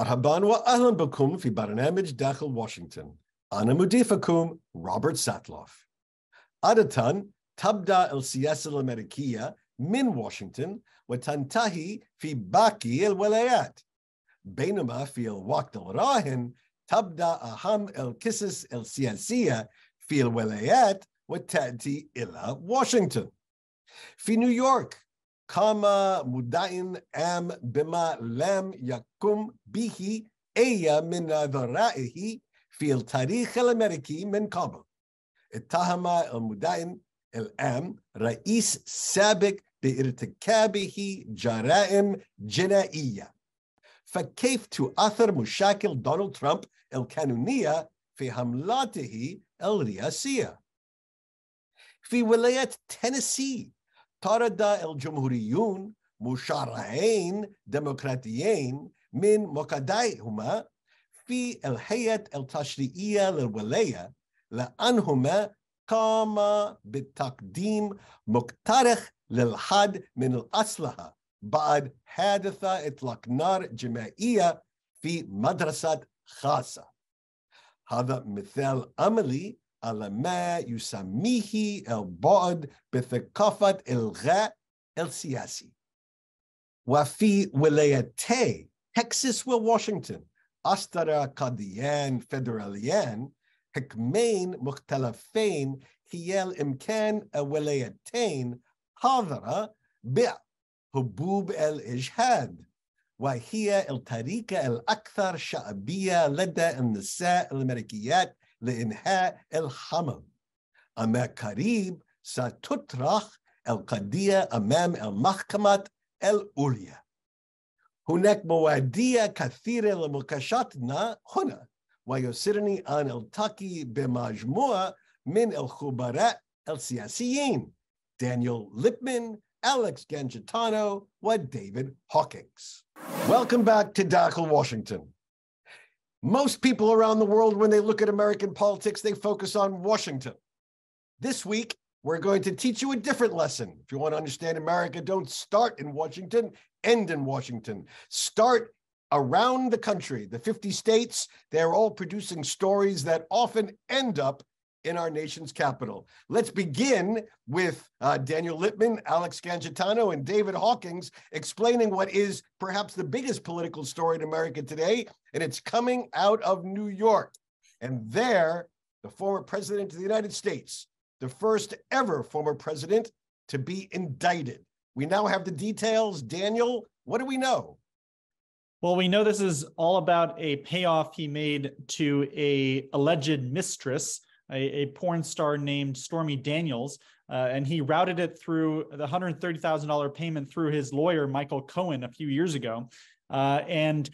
مرحبا وأهلا بكم في برنامج داخل واشنطن. أنا مضيفكم روبرت ساتلوف. عادة تبدأ السياسة الأمريكية من واشنطن وتنتهي في باقي الولايات، بينما في الوقت الراهن تبدأ أهم القصص السياسية في الولايات وتأتي إلى واشنطن. في نيويورك قام مدعٍ عام بما لم يقم به أي من ذرائه في التاريخ الأمريكي من قبل. اتهم المدعٍ العام رئيس سابق بارتكابه جرائم جنائية. فكيف تؤثر مشاكل دونالد ترامب القانونية في حملاته الرئاسية؟ في ولاية تينيسي طرد الجمهوريون مشرعين ديمقراطيين من مقاعدهما في الهيئة التشريعية للولاية لأنهما قاما بتقديم مقترح للحد من الأسلحة بعد حادثة إطلاق نار جماعية في مدرسة خاصة. هذا مثال عملي على ما يسميه البعد بثقافة الغاء السياسي. وفي ولايتي تكساس وواشنطن أصدر قاضيان فيدراليان حكمين مختلفين خلال إمكان الولايتين حظر بيع حبوب الإجهاض، وهي الطريقة الأكثر شعبية لدى النساء الأمريكيات لإنهاء الحمل. أما قريب ستطرح القضية أمام المحكمة العليا. هناك مواضيع كثيرة لمناقشتنا هنا، ويسرني أن ألتقي بمجموعة من الخبراء السياسيين: دانيال ليبمان, Alex Gangitano, and David Hawkins. Welcome back to Dakhel, Washington. Most people around the world, when they look at American politics, they focus on Washington. This week, we're going to teach you a different lesson. If you want to understand America, don't start in Washington, end in Washington. Start around the country. The 50 states, they're all producing stories that often end up in our nation's capital. Let's begin with Daniel Lippman, Alex Gangitano, and David Hawkins explaining what is perhaps the biggest political story in America today, and it's coming out of New York. And there, the former president of the United States, the first ever former president to be indicted. We now have the details. Daniel, what do we know? Well, we know this is all about a payoff he made to an alleged mistress, a porn star named Stormy Daniels, and he routed it through the $130,000 payment through his lawyer, Michael Cohen, a few years ago. And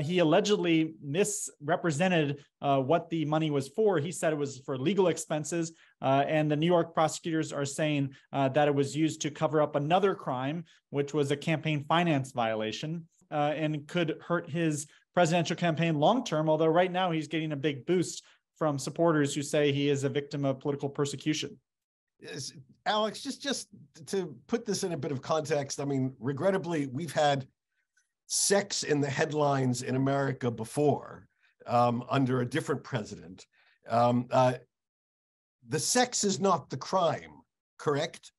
he allegedly misrepresented what the money was for. He said it was for legal expenses, and the New York prosecutors are saying that it was used to cover up another crime, which was a campaign finance violation, and could hurt his presidential campaign long-term, although right now he's getting a big boost from supporters who say he is a victim of political persecution. Yes, Alex, just to put this in a bit of context, I mean, regrettably, we've had sex in the headlines in America before under a different president. The sex is not the crime, correct?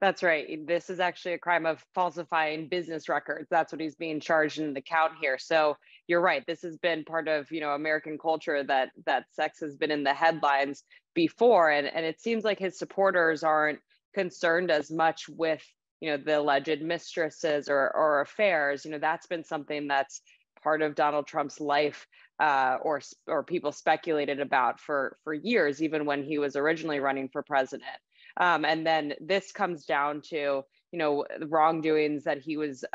That's right. This is actually a crime of falsifying business records. That's what he's being charged in the count here. So you're right. This has been part of, American culture that sex has been in the headlines before. And it seems like his supporters aren't concerned as much with, the alleged mistresses or affairs. That's been something that's part of Donald Trump's life or people speculated about for years, even when he was originally running for president. And then this comes down to, the wrongdoings that he was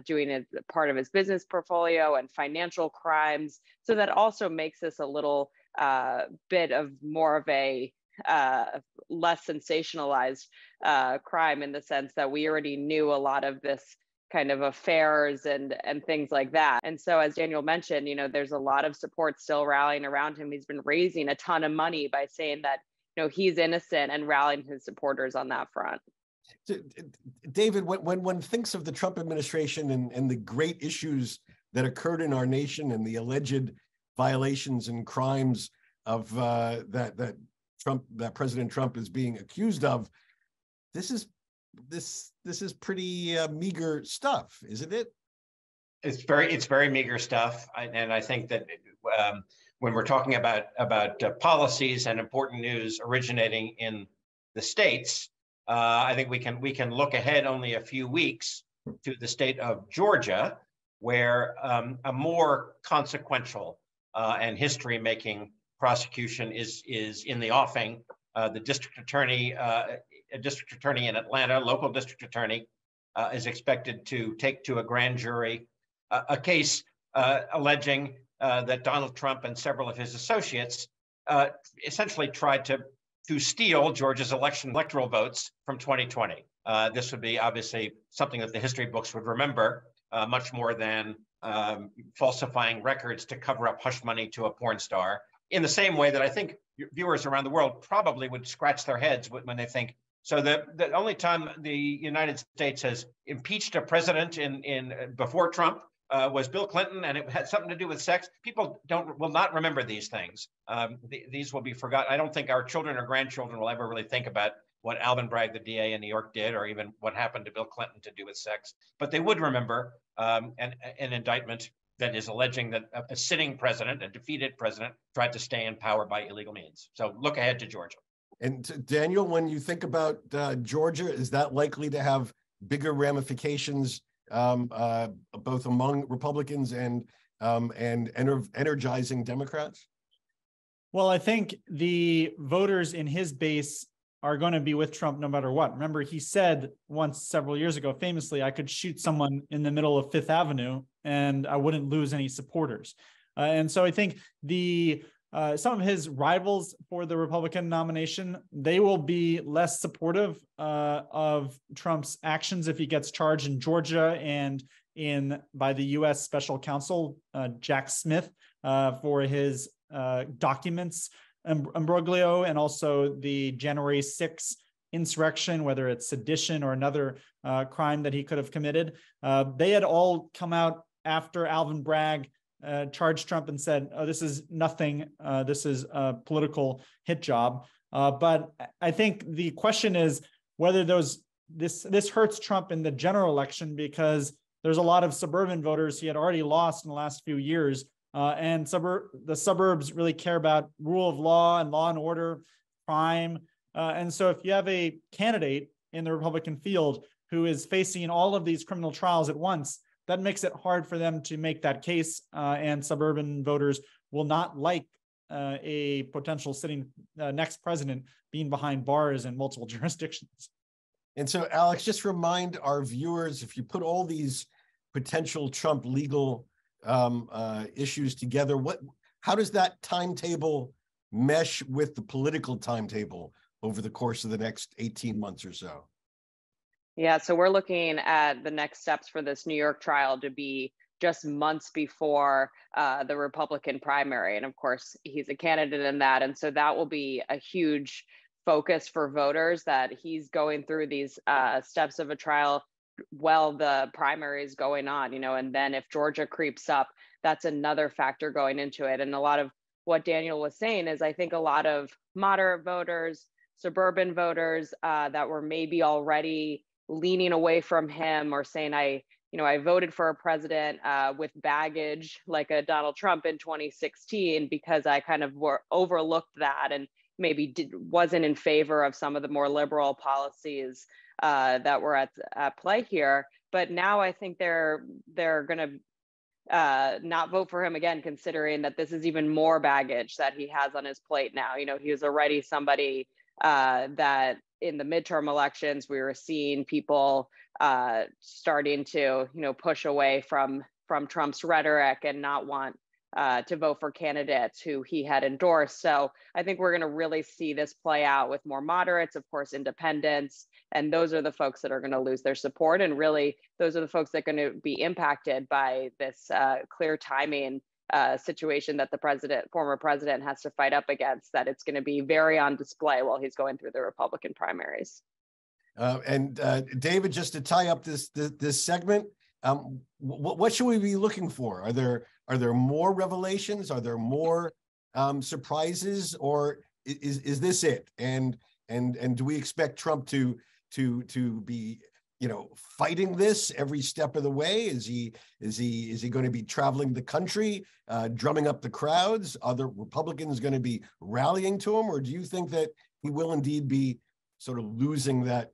doing as part of his business portfolio and financial crimes. So that also makes this a little bit of more of a less sensationalized crime, in the sense that we already knew a lot of this kind of affairs and things like that. And so, as Daniel mentioned, there's a lot of support still rallying around him. He's been raising a ton of money by saying that he's innocent and rallying his supporters on that front. David, when one thinks of the Trump administration and the great issues that occurred in our nation and the alleged violations and crimes of that President Trump is being accused of, this is pretty meager stuff, isn't it? It's very meager stuff, and I think that when we're talking about policies and important news originating in the states, I think we can look ahead only a few weeks to the state of Georgia, where a more consequential and history-making prosecution is in the offing. The district attorney in Atlanta, local district attorney, is expected to take to a grand jury a case alleging that Donald Trump and several of his associates essentially tried to steal Georgia's electoral votes from 2020. This would be obviously something that the history books would remember much more than falsifying records to cover up hush money to a porn star, in the same way that I think viewers around the world probably would scratch their heads when they think, so the only time the United States has impeached a president before Trump was Bill Clinton, and it had something to do with sex. People will not remember these things. These will be forgotten. I don't think our children or grandchildren will ever really think about what Alvin Bragg, the DA in New York, did, or even what happened to Bill Clinton to do with sex. But they would remember an indictment that is alleging that a sitting president, a defeated president, tried to stay in power by illegal means. So look ahead to Georgia. And Daniel, when you think about Georgia, is that likely to have bigger ramifications both among Republicans and energizing Democrats? Well, I think the voters in his base are going to be with Trump no matter what. Remember, he said once several years ago, famously, I could shoot someone in the middle of Fifth Avenue and I wouldn't lose any supporters. And so I think some of his rivals for the Republican nomination, they will be less supportive of Trump's actions if he gets charged in Georgia and by the U.S. Special Counsel, Jack Smith, for his documents imbroglio, and also the January 6th insurrection, whether it's sedition or another crime that he could have committed. They had all come out after Alvin Bragg charged Trump and said, oh, this is nothing. This is a political hit job. But I think the question is whether this hurts Trump in the general election, because there's a lot of suburban voters he had already lost in the last few years. And the suburbs really care about rule of law and order, crime. And so if you have a candidate in the Republican field who is facing all of these criminal trials at once, that makes it hard for them to make that case. And suburban voters will not like a potential sitting next president being behind bars in multiple jurisdictions. And so, Alex, just remind our viewers, if you put all these potential Trump legal issues together, how does that timetable mesh with the political timetable over the course of the next 18 months or so? Yeah, so we're looking at the next steps for this New York trial to be just months before the Republican primary. And of course, he's a candidate in that. And so that will be a huge focus for voters, that he's going through these steps of a trial while the primary is going on, and then if Georgia creeps up, that's another factor going into it. And a lot of what Daniel was saying is, I think a lot of moderate voters, suburban voters that were maybe already leaning away from him or saying, I voted for a president with baggage like a Donald Trump in 2016 because I kind of overlooked that and maybe wasn't in favor of some of the more liberal policies that were at play here. But now I think they're going to not vote for him again, considering that this is even more baggage that he has on his plate now. He was already somebody that in the midterm elections, we were seeing people starting to, push away from Trump's rhetoric and not want to vote for candidates who he had endorsed. So I think we're going to really see this play out with more moderates, of course, independents, and those are the folks that are going to lose their support. And really, those are the folks that are going to be impacted by this clear timing situation that the former president has to fight up against, that it's going to be very on display while he's going through the Republican primaries. And David, just to tie up this segment, what should we be looking for? Are there more revelations? Are there more surprises, or is this it? And do we expect Trump to be, you know, fighting this every step of the way? Is he going to be traveling the country, drumming up the crowds? Are the Republicans going to be rallying to him, or do you think that he will indeed be sort of losing that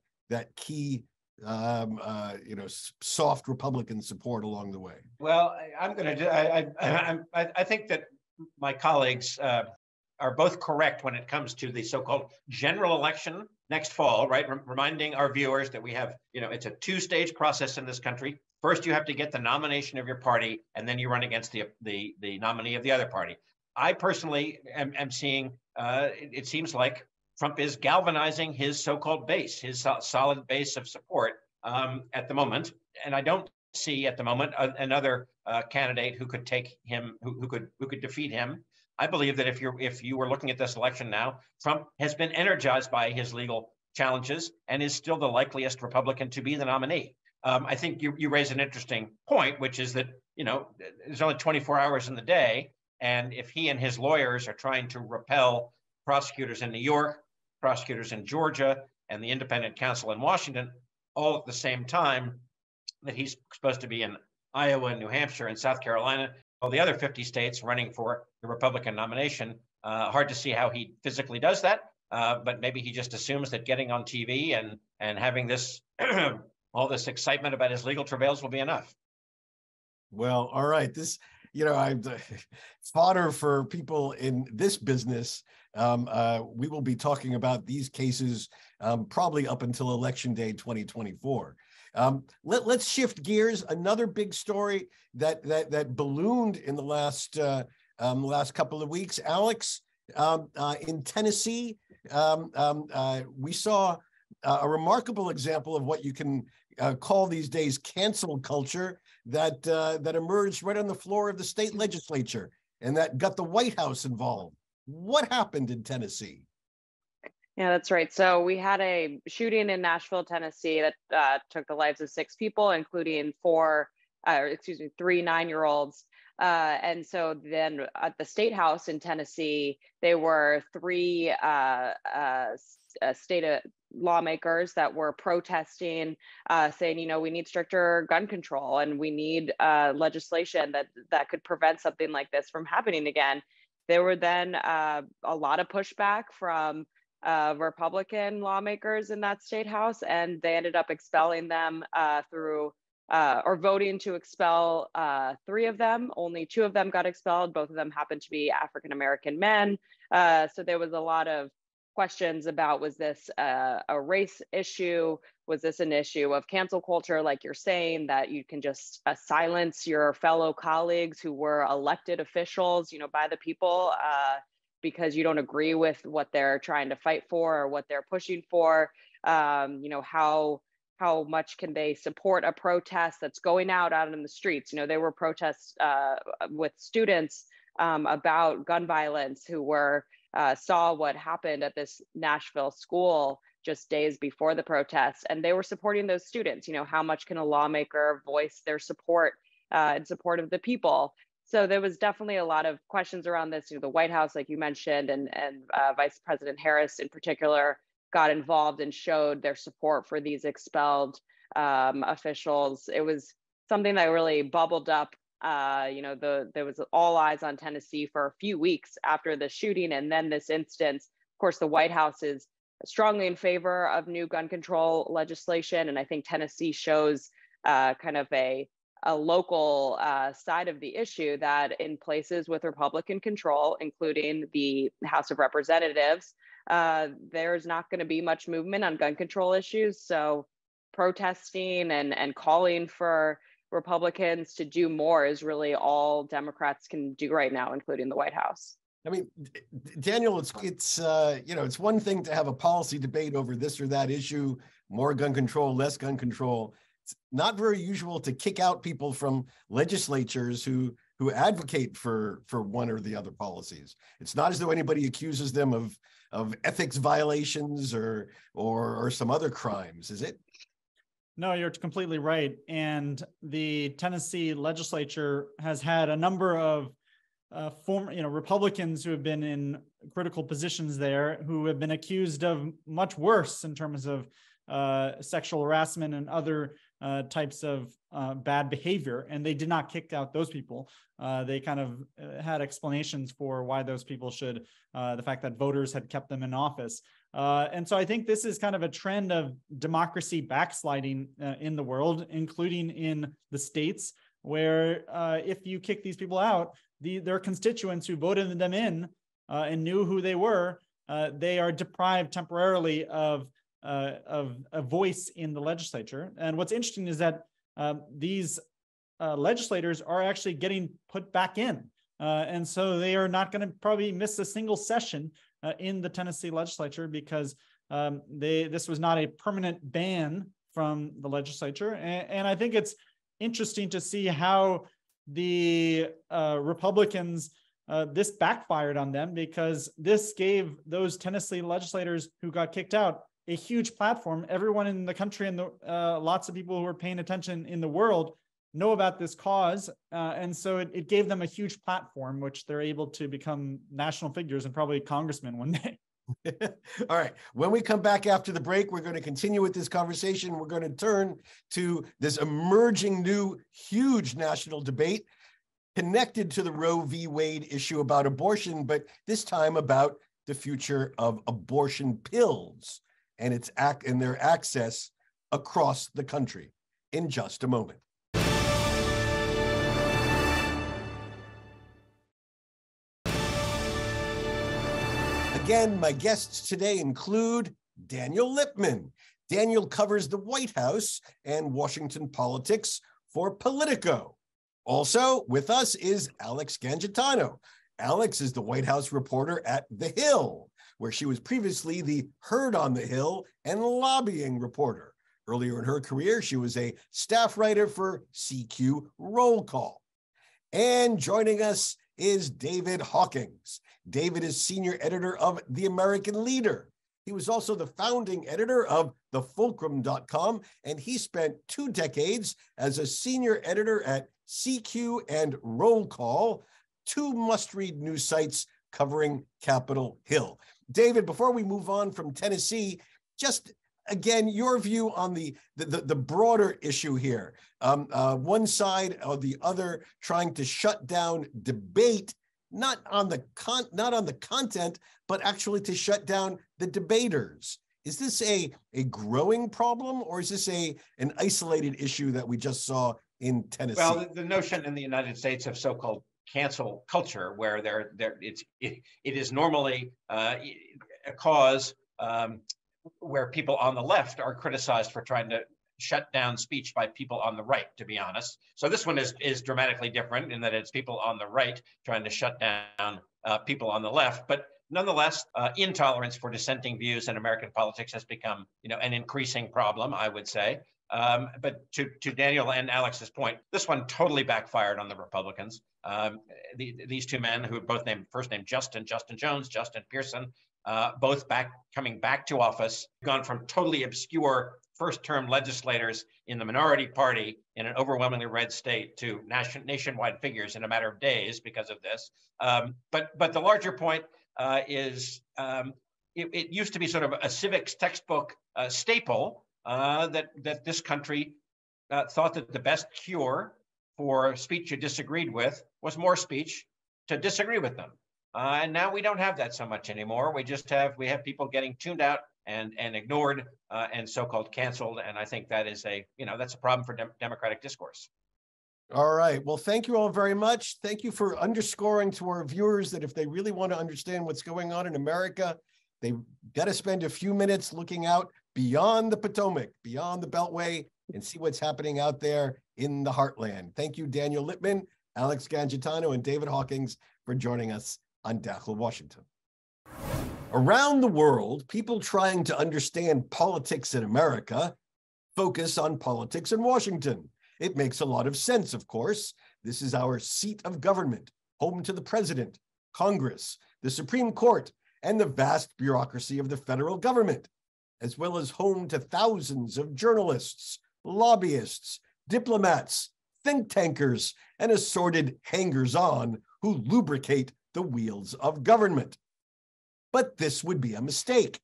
key, you know, soft Republican support along the way? Well, I think that my colleagues are both correct when it comes to the so-called general election next fall, right? Reminding our viewers that we have, you know, it's a two-stage process in this country. First, you have to get the nomination of your party, and then you run against the nominee of the other party. I personally am seeing, it seems like Trump is galvanizing his so-called base, his solid base of support at the moment. And I don't see at the moment another candidate who could take him, who could defeat him. I believe that if you were looking at this election now, Trump has been energized by his legal challenges and is still the likeliest Republican to be the nominee. I think you raise an interesting point, which is that, you know, there's only 24 hours in the day. And if he and his lawyers are trying to repel prosecutors in New York, prosecutors in Georgia, and the independent counsel in Washington, all at the same time, that he's supposed to be in Iowa and New Hampshire and South Carolina, all the other 50 states running for the Republican nomination. Hard to see how he physically does that, but maybe he just assumes that getting on TV and having this all this excitement about his legal travails will be enough. Well, all right. This, you know, I'm fodder for people in this business. We will be talking about these cases probably up until Election Day 2024. Let's shift gears. Another big story that ballooned in the last couple of weeks, Alex, in Tennessee, we saw a remarkable example of what you can call these days cancel culture that emerged right on the floor of the state legislature and that got the White House involved. What happened in Tennessee? Yeah, that's right. So we had a shooting in Nashville, Tennessee that took the lives of 6 people, including 3 9-year-olds. And so then at the State House in Tennessee, there were 3 state lawmakers that were protesting, saying, you know, we need stricter gun control and we need legislation that could prevent something like this from happening again. There were then a lot of pushback from Republican lawmakers in that state house, and they ended up expelling them or voting to expel 3 of them. Only 2 of them got expelled. Both of them happened to be African-American men. So there was a lot of questions about, was this a race issue? Was this an issue of cancel culture, like you're saying, that you can just silence your fellow colleagues who were elected officials, you know, by the people because you don't agree with what they're trying to fight for or what they're pushing for? You know, how much can they support a protest that's going out in the streets? You know, there were protests with students about gun violence who were saw what happened at this Nashville school just days before the protest, and they were supporting those students. You know, how much can a lawmaker voice their support in support of the people? So there was definitely a lot of questions around this. You know, the White House, like you mentioned, and Vice President Harris in particular, got involved and showed their support for these expelled officials. It was something that really bubbled up. You know, there was all eyes on Tennessee for a few weeks after the shooting, and then this instance. Of course, the White House is strongly in favor of new gun control legislation, and I think Tennessee shows kind of a local side of the issue, that in places with Republican control, including the House of Representatives, there's not going to be much movement on gun control issues. So protesting and calling for Republicans to do more is really all Democrats can do right now, including the White House. I mean, Daniel, it's you know, it's one thing to have a policy debate over this or that issue, more gun control, less gun control. It's not very usual to kick out people from legislatures who advocate for one or the other policies. It's not as though anybody accuses them of ethics violations or some other crimes, is it? No, you're completely right. And the Tennessee legislature has had a number of former, Republicans who have been in critical positions there, who have been accused of much worse in terms of sexual harassment and other types of bad behavior. And they did not kick out those people. They kind of had explanations for why those people should, the fact that voters had kept them in office. And so I think this is kind of a trend of democracy backsliding in the world, including in the states, where if you kick these people out, their constituents who voted them in and knew who they were, they are deprived temporarily of a voice in the legislature. And what's interesting is that these legislators are actually getting put back in. And so they are not going to probably miss a single session in the Tennessee legislature because this was not a permanent ban from the legislature. And I think it's interesting to see how the Republicans, this backfired on them, because this gave those Tennessee legislators who got kicked out a huge platform. Everyone in the country and lots of people who are paying attention in the world know about this cause. And so it gave them a huge platform, which they're able to become national figures and probably congressmen one day. All right. When we come back after the break, we're going to continue with this conversation. We're going to turn to this emerging new huge national debate connected to the Roe v. Wade issue about abortion, but this time about the future of abortion pills and their access across the country in just a moment. Again, my guests today include Daniel Lippman. Daniel covers the White House and Washington politics for Politico. Also with us is Alex Gangitano. Alex is the White House reporter at The Hill, where she was previously the Heard on the Hill and lobbying reporter. Earlier in her career, she was a staff writer for CQ Roll Call. And joining us is David Hawkins. David is senior editor of The American Leader. He was also the founding editor of thefulcrum.com, and he spent 2 decades as a senior editor at CQ and Roll Call, 2 must-read news sites covering Capitol Hill. David, before we move on from Tennessee, just again, your view on the broader issue here. One side or the other trying to shut down debate, not on the content, but actually to shut down the debaters. Is this a growing problem, or is this an isolated issue that we just saw in Tennessee? Well, the notion in the United States of so-called cancel culture, where it is normally a cause where people on the left are criticized for trying to shut down speech by people on the right, to be honest. So this one is dramatically different in that it's people on the right trying to shut down people on the left. But nonetheless, intolerance for dissenting views in American politics has become, an increasing problem, I would say. But to Daniel and Alex's point, this one totally backfired on the Republicans. These 2 men who both first named Justin Jones, Justin Pearson, both coming back to office, gone from totally obscure first-term legislators in the minority party in an overwhelmingly red state to nationwide figures in a matter of days because of this. But the larger point is it used to be sort of a civics textbook staple that this country thought that the best cure for speech you disagreed with was more speech to disagree with them. And now we don't have that so much anymore. We have people getting tuned out and ignored and so-called canceled. And I think that is that's a problem for democratic discourse. All right. Well, thank you all very much. Thank you for underscoring to our viewers that if they really want to understand what's going on in America, they've got to spend a few minutes looking out beyond the Potomac, beyond the Beltway, and see what's happening out there in the heartland. Thank you, Daniel Lippman, Alex Gangitano, and David Hawkins for joining us on Dactyl Washington. Around the world, people trying to understand politics in America focus on politics in Washington. It makes a lot of sense, of course. This is our seat of government, home to the president, Congress, the Supreme Court, and the vast bureaucracy of the federal government, as well as home to thousands of journalists, lobbyists, diplomats, think tankers, and assorted hangers-on who lubricate the wheels of government. But this would be a mistake.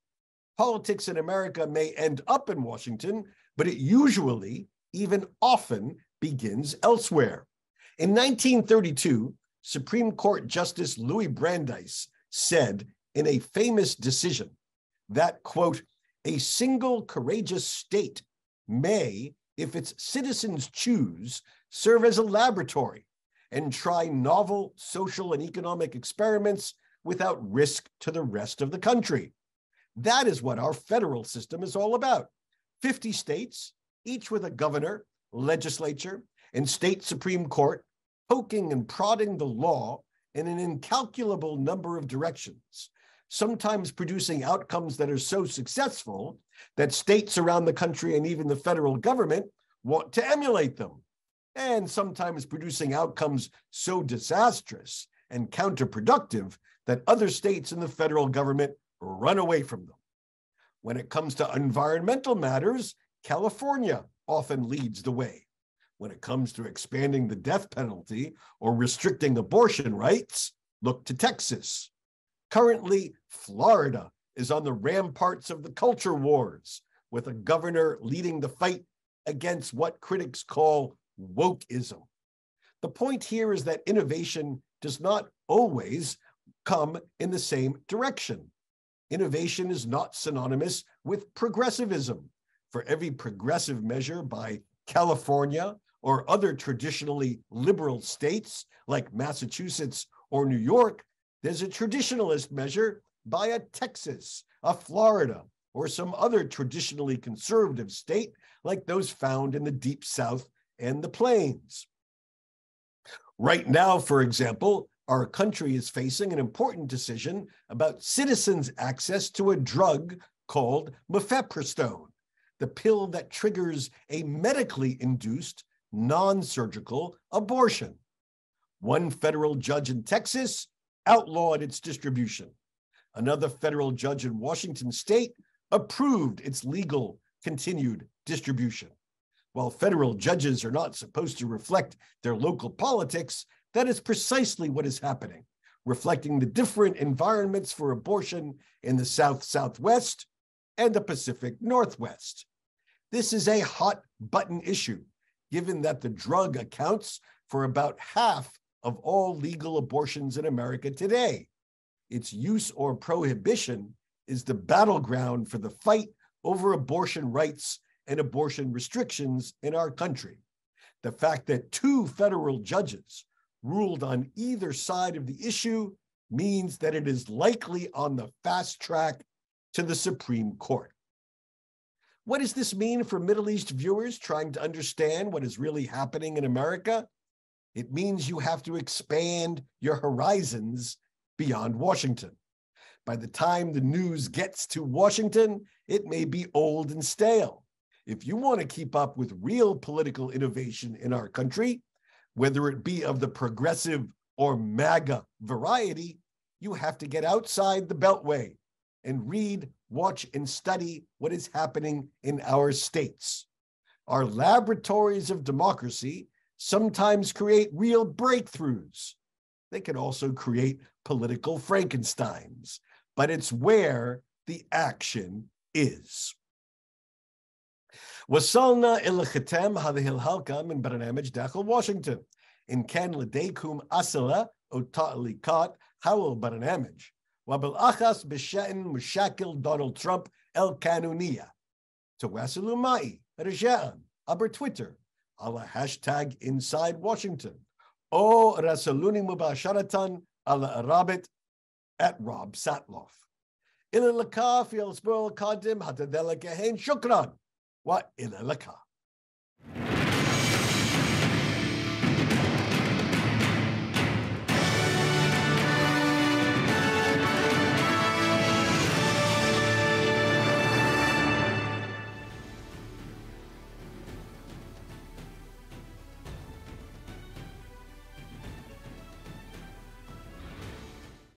Politics in America may end up in Washington, but it usually, even often, begins elsewhere. In 1932, Supreme Court Justice Louis Brandeis said in a famous decision that, quote, a single courageous state may, if its citizens choose, serve as a laboratory and try novel social and economic experiments without risk to the rest of the country. That is what our federal system is all about. 50 states, each with a governor, legislature, and state Supreme Court, poking and prodding the law in an incalculable number of directions, sometimes producing outcomes that are so successful that states around the country and even the federal government want to emulate them, and sometimes producing outcomes so disastrous and counterproductive that other states and the federal government run away from them. When it comes to environmental matters, California often leads the way. When it comes to expanding the death penalty or restricting abortion rights, look to Texas. Currently, Florida is on the ramparts of the culture wars, with a governor leading the fight against what critics call wokeism. The point here is that innovation does not always come in the same direction. Innovation is not synonymous with progressivism. For every progressive measure by California or other traditionally liberal states like Massachusetts or New York, there's a traditionalist measure by a Texas, a Florida, or some other traditionally conservative state like those found in the Deep South and the Plains. Right now, for example, our country is facing an important decision about citizens' access to a drug called mifepristone, the pill that triggers a medically induced non-surgical abortion. One federal judge in Texas outlawed its distribution. Another federal judge in Washington state approved its legal continued distribution. While federal judges are not supposed to reflect their local politics, that is precisely what is happening, reflecting the different environments for abortion in the South-Southwest and the Pacific Northwest. This is a hot-button issue, given that the drug accounts for about half of all legal abortions in America today. Its use or prohibition is the battleground for the fight over abortion rights and abortion restrictions in our country. The fact that two federal judges ruled on either side of the issue means that it is likely on the fast track to the Supreme Court. What does this mean for Middle East viewers trying to understand what is really happening in America? It means you have to expand your horizons beyond Washington. By the time the news gets to Washington, it may be old and stale. If you want to keep up with real political innovation in our country, whether it be of the progressive or MAGA variety, you have to get outside the Beltway and read, watch, and study what is happening in our states. Our laboratories of democracy sometimes create real breakthroughs. They can also create political Frankensteins, but it's where the action is. وصلنا إلى ختام هذه الحلقة من برنامج داخل واشنطن. إن كان لديكم أسئلة أو تعليقات حول البرنامج وبالأخص بشأن مشاكل دونالد ترامب القانونية، تواصلوا معي رجاء عبر تويتر على هاشتاج Inside Washington أو راسلوني مباشرة على الرابط @RobSatloff. إلى اللقاء في الأسبوع القادم. حتى ذلك حين شكرا وإلى اللقاء.